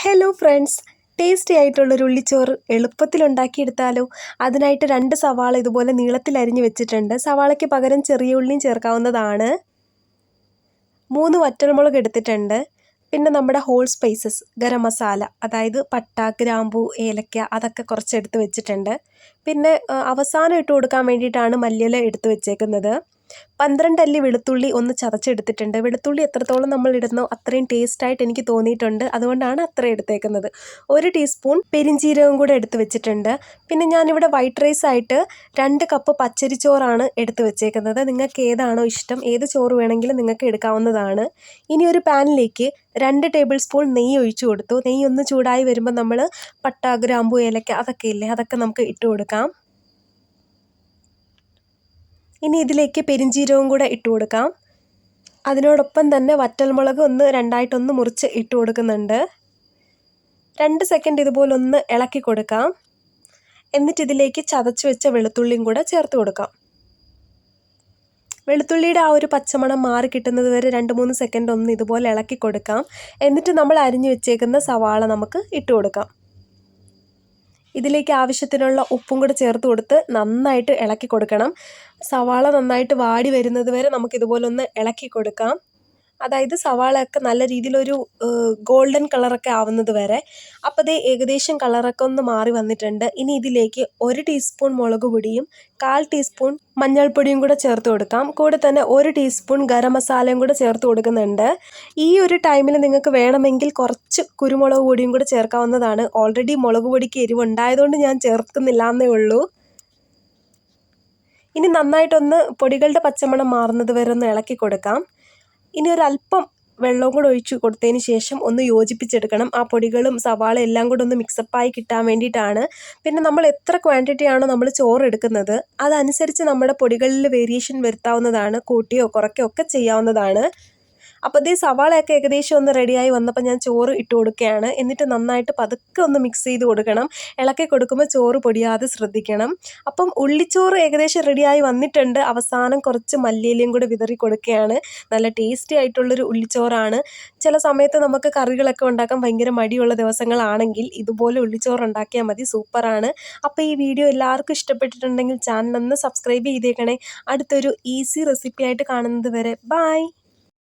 Hello friends, tasty ആയിട്ടുള്ളൊരു ഉള്ളിച്ചോറ് എളുപ്പത്തിൽ ഉണ്ടാക്കിയെടുത്താലോ. അതിനായിട്ട് 2 സവാള ഇതുപോലെ നീളത്തിൽ അരിഞ്ഞ് വെച്ചിട്ടുണ്ട്. സവാളയ്ക്ക് പകരം ചെറിയ ഉള്ളിയും ചേർക്കാവുന്നതാണ്. 3 വറ്റൽമുളക് എടുത്തിട്ടുണ്ട്. പിന്നെ നമ്മുടെ ഹോൾ സ്പൈസസ്, ഗരം മസാല, അതായത് പട്ട, ഗ്രാമ്പൂ, ഏലക്ക, അതൊക്കെ കുറച്ചെടുത്ത് വെച്ചിട്ടുണ്ട്. പിന്നെ അവസാനം ഇട്ട് കൊടുക്കാൻ വേണ്ടിയിട്ടാണ് മല്ലിയില എടുത്ത് വെച്ചേക്കുന്നത്. 12 അല്ലി വെളുത്തുള്ളി ഒന്ന് ചതച്ചെടുത്തിട്ടുണ്ട്. വെളുത്തുള്ളി എത്രത്തോളം നമ്മൾ ഇടുന്നോ അത്രയും ടേസ്റ്റായിട്ട് എനിക്ക് തോന്നിയിട്ടുണ്ട്, അതുകൊണ്ടാണ് അത്രയും എടുത്തേക്കുന്നത്. 1 ടീസ്പൂൺ പെരിഞ്ജീരകം കൂടെ എടുത്ത് വെച്ചിട്ടുണ്ട്. പിന്നെ ഞാനിവിടെ വൈറ്റ് റൈസ് ആയിട്ട് 2 കപ്പ് പച്ചരിച്ചോറാണ് എടുത്ത് വെച്ചേക്കുന്നത്. നിങ്ങൾക്ക് ഏതാണോ ഇഷ്ടം, ഏത് ചോറ് വേണമെങ്കിലും നിങ്ങൾക്ക് എടുക്കാവുന്നതാണ്. ഇനി ഒരു പാനിലേക്ക് 2 ടേബിൾ സ്പൂൺ നെയ്യ് ഒഴിച്ചു കൊടുത്തു. നെയ്യ് ഒന്ന് ചൂടായി വരുമ്പോൾ നമ്മൾ പട്ട, ഗ്രാമ്പൂ, ഏലക്ക അതൊക്കെ ഇല്ലേ, അതൊക്കെ നമുക്ക് ഇട്ട് കൊടുക്കാം. ഇനി ഇതിലേക്ക് പെരിഞ്ജീരകവും കൂടെ ഇട്ട് കൊടുക്കാം. അതിനോടൊപ്പം തന്നെ വറ്റൽമുളക് ഒന്ന് രണ്ടായിട്ടൊന്ന് മുറിച്ച് ഇട്ട് കൊടുക്കുന്നുണ്ട്. 2 സെക്കൻഡ് ഇതുപോലെ ഒന്ന് ഇളക്കി കൊടുക്കാം. എന്നിട്ട് ഇതിലേക്ക് ചതച്ച് വെച്ച വെളുത്തുള്ളിയും കൂടെ ചേർത്ത് കൊടുക്കാം. വെളുത്തുള്ളിയുടെ ആ ഒരു പച്ചമണം മാറി കിട്ടുന്നത് വരെ 2-3 സെക്കൻഡ് ഒന്ന് ഇതുപോലെ ഇളക്കി കൊടുക്കാം. എന്നിട്ട് നമ്മൾ അരിഞ്ഞു വെച്ചേക്കുന്ന സവാള നമുക്ക് ഇട്ട് കൊടുക്കാം. ഇതിലേക്ക് ആവശ്യത്തിനുള്ള ഉപ്പും കൂടെ ചേർത്ത് കൊടുത്ത് നന്നായിട്ട് ഇളക്കി കൊടുക്കണം. സവാള നന്നായിട്ട് വാടി വരുന്നത് വരെ നമുക്കിതുപോലെ ഒന്ന് ഇളക്കി കൊടുക്കാം. അതായത് സവാളയൊക്കെ നല്ല രീതിയിലൊരു ഗോൾഡൻ കളറൊക്കെ ആവുന്നത് വരെ. അപ്പോൾ ദേ ഏകദേശം കളറൊക്കെ ഒന്ന് മാറി വന്നിട്ടുണ്ട്. ഇനി ഇതിലേക്ക് 1 ടീസ്പൂൺ മുളക് പൊടിയും 1/4 ടീസ്പൂൺ മഞ്ഞൾപ്പൊടിയും കൂടെ ചേർത്ത് കൊടുക്കാം. കൂടെ തന്നെ 1 ടീസ്പൂൺ ഗരം മസാലയും കൂടെ ചേർത്ത് കൊടുക്കുന്നുണ്ട്. ഈ ഒരു ടൈമിൽ നിങ്ങൾക്ക് വേണമെങ്കിൽ കുറച്ച് കുരുമുളക് പൊടിയും കൂടെ ചേർക്കാവുന്നതാണ്. ഓൾറെഡി മുളക് പൊടിക്ക് എരിവുണ്ടായതുകൊണ്ട് ഞാൻ ചേർക്കുന്നില്ല എന്നേ ഉള്ളൂ. ഇനി നന്നായിട്ടൊന്ന് പൊടികളുടെ പച്ചമണം മാറുന്നത് വരെ ഒന്ന് ഇളക്കി കൊടുക്കാം. ഇനി ഒരല്പം വെള്ളവും കൂടെ ഒഴിച്ച് കൊടുത്തതിന് ശേഷം ഒന്ന് യോജിപ്പിച്ചെടുക്കണം. ആ പൊടികളും സവാള എല്ലാം കൂടെ ഒന്ന് മിക്സപ്പായി കിട്ടാൻ വേണ്ടിയിട്ടാണ്. പിന്നെ നമ്മൾ എത്ര ക്വാണ്ടിറ്റിയാണോ നമ്മൾ ചോറ് എടുക്കുന്നത് അതനുസരിച്ച് നമ്മുടെ പൊടികളിൽ വേരിയേഷൻ വരുത്താവുന്നതാണ്. കൂട്ടിയോ കുറയ്ക്കുകയോ ഒക്കെ ചെയ്യാവുന്നതാണ്. അപ്പോൾ ഇതേ സവാളയൊക്കെ ഏകദേശം ഒന്ന് റെഡിയായി വന്നപ്പോൾ ഞാൻ ചോറ് ഇട്ട് കൊടുക്കുകയാണ്. എന്നിട്ട് നന്നായിട്ട് പതുക്കെ ഒന്ന് മിക്സ് ചെയ്ത് കൊടുക്കണം. ഇളക്കി കൊടുക്കുമ്പോൾ ചോറ് പൊടിയാതെ ശ്രദ്ധിക്കണം. അപ്പം ഉള്ളിച്ചോറ് ഏകദേശം റെഡിയായി വന്നിട്ടുണ്ട്. അവസാനം കുറച്ച് മല്ലിയിലയും കൂടെ വിതറി കൊടുക്കുകയാണ്. നല്ല ടേസ്റ്റി ആയിട്ടുള്ളൊരു ഉള്ളിച്ചോറാണ്. ചില സമയത്ത് നമുക്ക് കറികളൊക്കെ ഉണ്ടാക്കാൻ ഭയങ്കര മടിയുള്ള ദിവസങ്ങളാണെങ്കിൽ ഇതുപോലെ ഉള്ളിച്ചോറ് ഉണ്ടാക്കിയാൽ മതി, സൂപ്പറാണ്. അപ്പോൾ ഈ വീഡിയോ എല്ലാവർക്കും ഇഷ്ടപ്പെട്ടിട്ടുണ്ടെങ്കിൽ ചാനൽ ഒന്ന് സബ്സ്ക്രൈബ് ചെയ്തേക്കണേ. അടുത്തൊരു ഈസി റെസിപ്പി ആയിട്ട് കാണുന്നത് വരെ ബൈ.